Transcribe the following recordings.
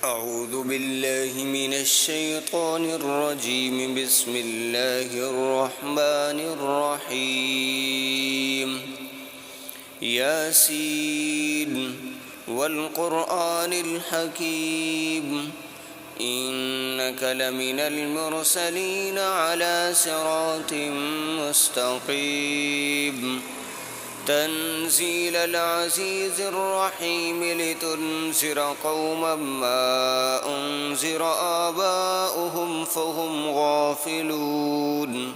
أعوذ بالله من الشيطان الرجيم. بسم الله الرحمن الرحيم. ياسين والقرآن الحكيم إنك لمن المرسلين على صراط مستقيم. تنزيل العزيز الرحيم لتنذر قوما ما أنذر آباؤهم فهم غافلون.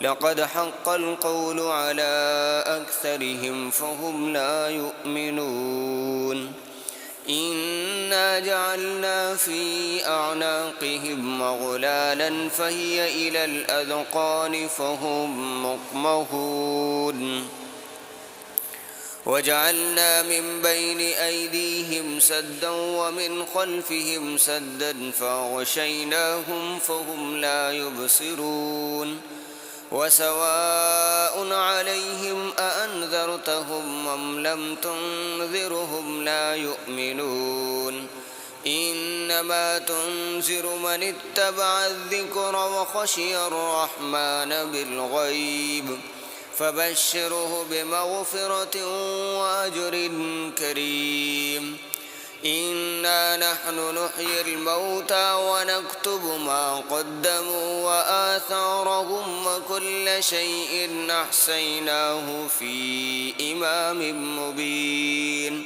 لقد حق القول على أكثرهم فهم لا يؤمنون. إنا جعلنا في أعناقهم أغلالا فهي إلى الأذقان فهم مقمحون. وجعلنا من بين أيديهم سدا ومن خلفهم سدا فأغشيناهم فهم لا يبصرون. وسواء عليهم أأنذرتهم أم لم تنذرهم لا يؤمنون. إنما تنذر من اتبع الذكر وخشي الرحمن بالغيب فبشره بمغفرة وأجر كريم. إنا نحن نحيي الموتى ونكتب ما قدموا وآثارهم وكل شيء أحصيناه في إمام مبين.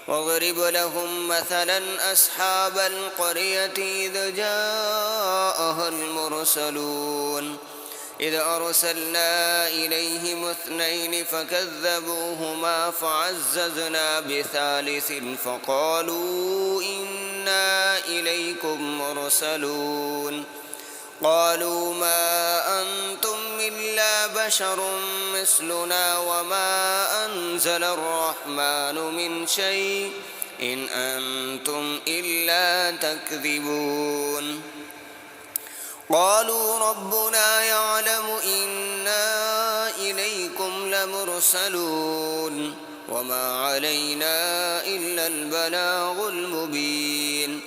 واضرب لهم مثلا أصحاب القرية إذ جاءها المرسلون إذ أرسلنا إليهم اثنين فكذبوهما فعززنا بثالث فقالوا إنا إليكم مرسلون. قالوا ما أنتم إلا بشر مثلنا وما أنزل الرحمن من شيء إن أنتم إلا تكذبون. قالوا ربنا يعلم إنا إليكم لمرسلون وما علينا إلا البلاغ المبين.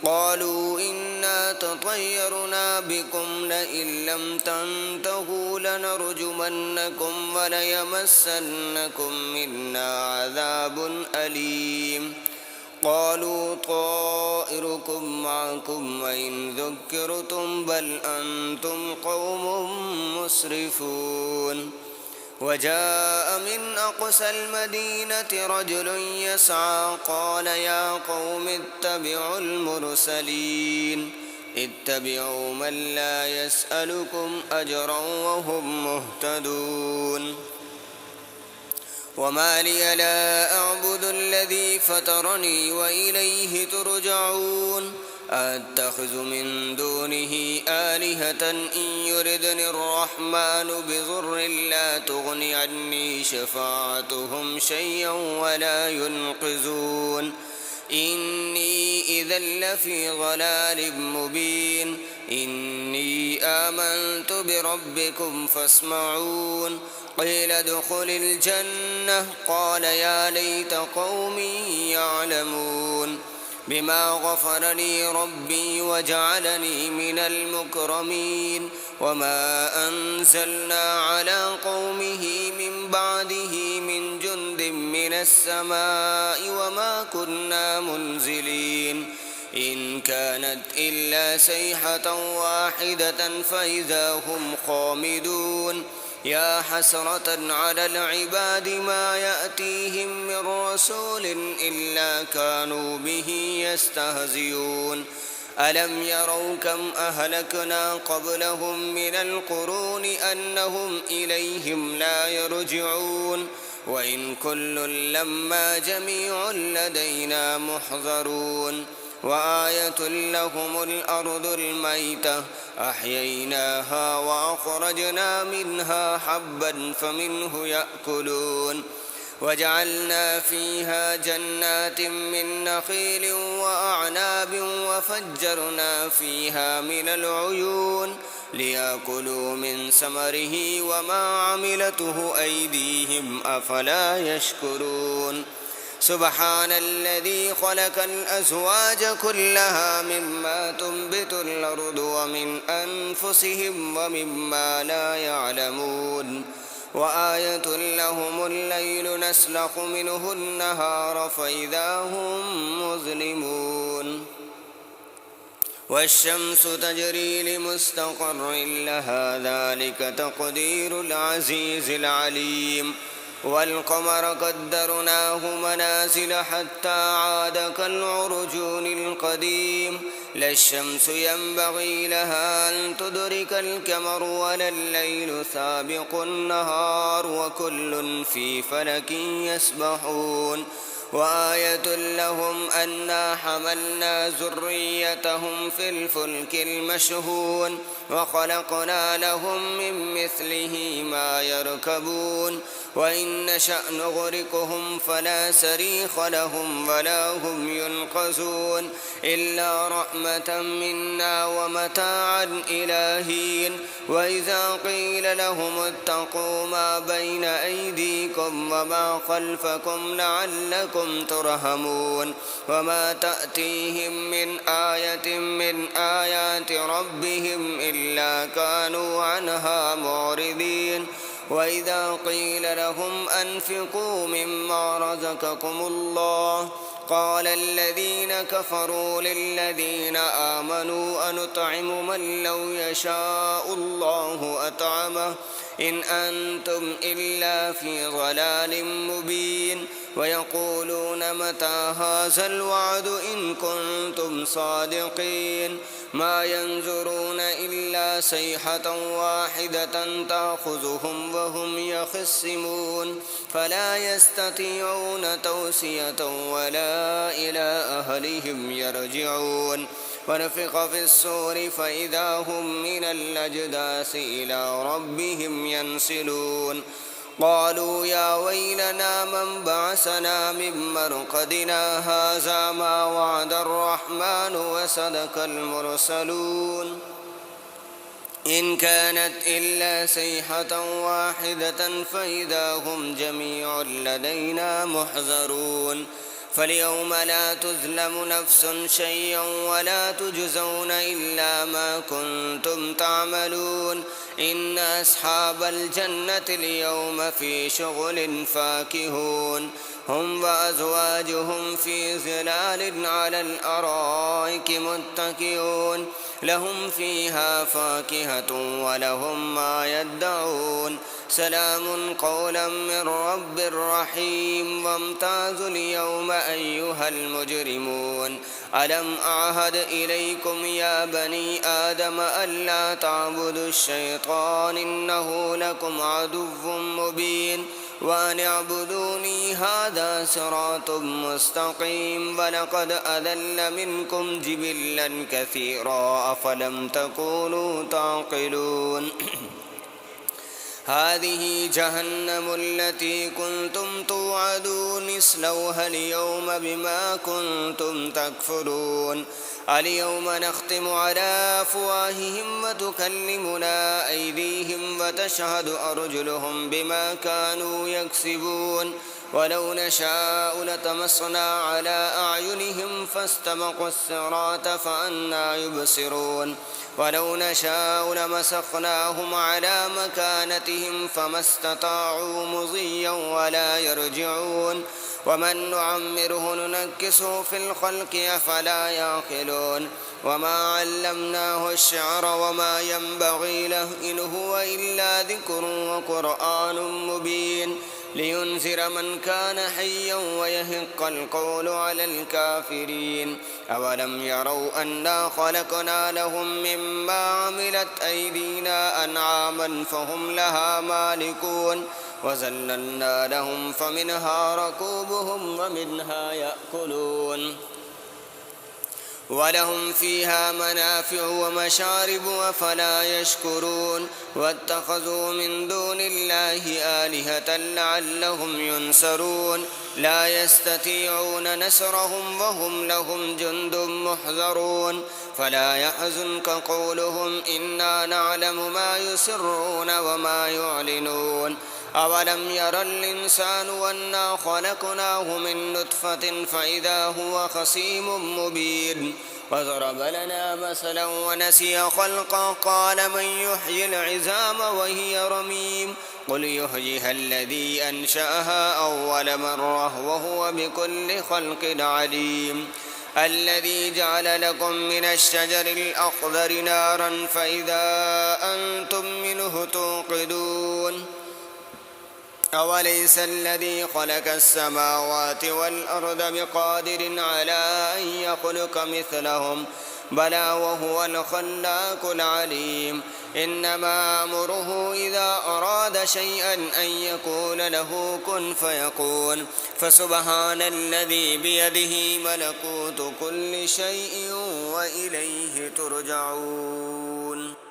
قالوا إنا تطيرنا بكم لئن لم تنتهوا لنرجمنكم وليمسنكم منا عذاب أليم. قالوا طائركم معكم وإن ذكرتم بل أنتم قوم مسرفون. وجاء من أقصى المدينة رجل يسعى قال يا قوم اتبعوا المرسلين اتبعوا من لا يسألكم أجرا وهم مهتدون. وما لي لا أعبد الذي فطرني وإليه ترجعون. أتخذ من دونه آلهة إن يردني الرحمن بضر لا تغن عني شفاعتهم شيئا ولا ينقذون. إني إذا لفي ضلال مبين. إني آمنت بربكم فاسمعون. قيل ادخل الجنة قال يا ليت قومي يعلمون بما غفر لي ربي وجعلني من المكرمين. وما أنزلنا على قومه من بعده من جند من السماء وما كنا منزلين. إن كانت إلا صيحة واحدة فإذا هم خامدون. يا حسرة على العباد ما يأتيهم من رسول إلا كانوا به يستهزئون. ألم يروا كم أهلكنا قبلهم من القرون أنهم إليهم لا يرجعون. وإن كل لما جميع لدينا محضرون. وآية لهم الأرض الميتة أحييناها وأخرجنا منها حبا فمنه يأكلون. وجعلنا فيها جنات من نخيل وأعناب وفجرنا فيها من العيون ليأكلوا من ثمره وما عملته أيديهم أفلا يشكرون. سبحان الذي خلق الأزواج كلها مما تنبت الأرض ومن أنفسهم ومما لا يعلمون وآية لهم الليل نسلخ منه النهار فإذا هم مظلمون والشمس تجري لمستقر لها ذلك تقدير العزيز العليم والقمر قدرناه منازل حتى عاد كالعرجون القديم لا الشمس ينبغي لها أن تدرك القمر ولا الليل سابق النهار وكل في فلك يسبحون وآية لهم أنا حملنا ذريتهم في الفلك المشحون وخلقنا لهم من مثله ما يركبون وإن نشأ نغرقهم فلا صريخ لهم ولا هم ينقذون إلا رحمة منا ومتاعا إلى حين وإذا قيل لهم اتقوا ما بين أيديكم وما خلفكم لعلكم ترحمون وما تأتيهم من آية من آيات ربهم إلا كانوا عنها معرضين وإذا قيل لهم أنفقوا مما رزقكم الله قال الذين كفروا للذين آمنوا أنطعم من لو يشاء الله أطعمه إن أنتم إلا في ضلال مبين ويقولون متى هذا الوعد إن كنتم صادقين ما ينظرون إلا صيحة واحدة تأخذهم وهم يخصمون فلا يستطيعون توصية ولا إلى أهلهم يرجعون ونفخ في الصور فإذا هم من الأجداث إلى ربهم ينسلون قالوا يا ويلنا من بعثنا من مرقدنا هذا ما وعد الرحمن وصدق المرسلون إن كانت إلا صيحة واحدة فإذا هم جميع لدينا محضرون فاليوم لا تظلم نفس شيئا ولا تجزون إلا ما كنتم تعملون إن أصحاب الجنة اليوم في شغل فاكهون هم وأزواجهم في ظلال على الأرائك متكئون لهم فيها فاكهة ولهم ما يدعون سلام قولا من رب رحيم وامتازوا اليوم أيها المجرمون ألم أعهد إليكم يا بني آدم ألا تعبدوا الشيطان إنه لكم عدو مبين وأن اعبدوني هذا صراط مستقيم ولقد أضل منكم جبلا كثيرا أفلم تكونوا تعقلون هذه جهنم التي كنتم توعدون اصلوها اليوم بما كنتم تكفرون اليوم نختم على أفواههم وتكلمنا أيديهم وتشهد أرجلهم بما كانوا يكسبون ولو نشاء لطمسنا على أعينهم فاستبقوا الصراط فأنى يبصرون ولو نشاء لمسخناهم على مكانتهم فما استطاعوا مضيا ولا يرجعون ومن نعمره ننكسه في الخلق أفلا يعقلون وما علمناه الشعر وما ينبغي له إن هو إلا ذكر وقرآن مبين لينذر من كان حيا ويحق القول على الكافرين أولم يروا أنا خلقنا لهم مما عملت أيدينا أنعاما فهم لها مالكون وذللنا لهم فمنها ركوبهم ومنها يأكلون ولهم فيها منافع ومشارب أفلا يشكرون واتخذوا من دون الله آلهة لعلهم ينصرون لا يستطيعون نصرهم وهم لهم جند محضرون فلا يحزنك قولهم إنا نعلم ما يسرون وما يعلنون أولم ير الإنسان أنا خلقناه من نطفة فإذا هو خصيم مبين وضرب لنا مثلا ونسي خلقا قال من يحيي العظام وهي رميم قل يحييها الذي أنشأها أول مرة وهو بكل خلق عليم الذي جعل لكم من الشجر الأخضر نارا فإذا أنتم منه توقدون أوليس الذي خلق السماوات والأرض بقادر على أن يخلق مثلهم بلى وهو الخلاق العليم إنما أمره إذا أراد شيئا أن يقول له كن فيكون فسبحان الذي بيده ملكوت كل شيء وإليه ترجعون.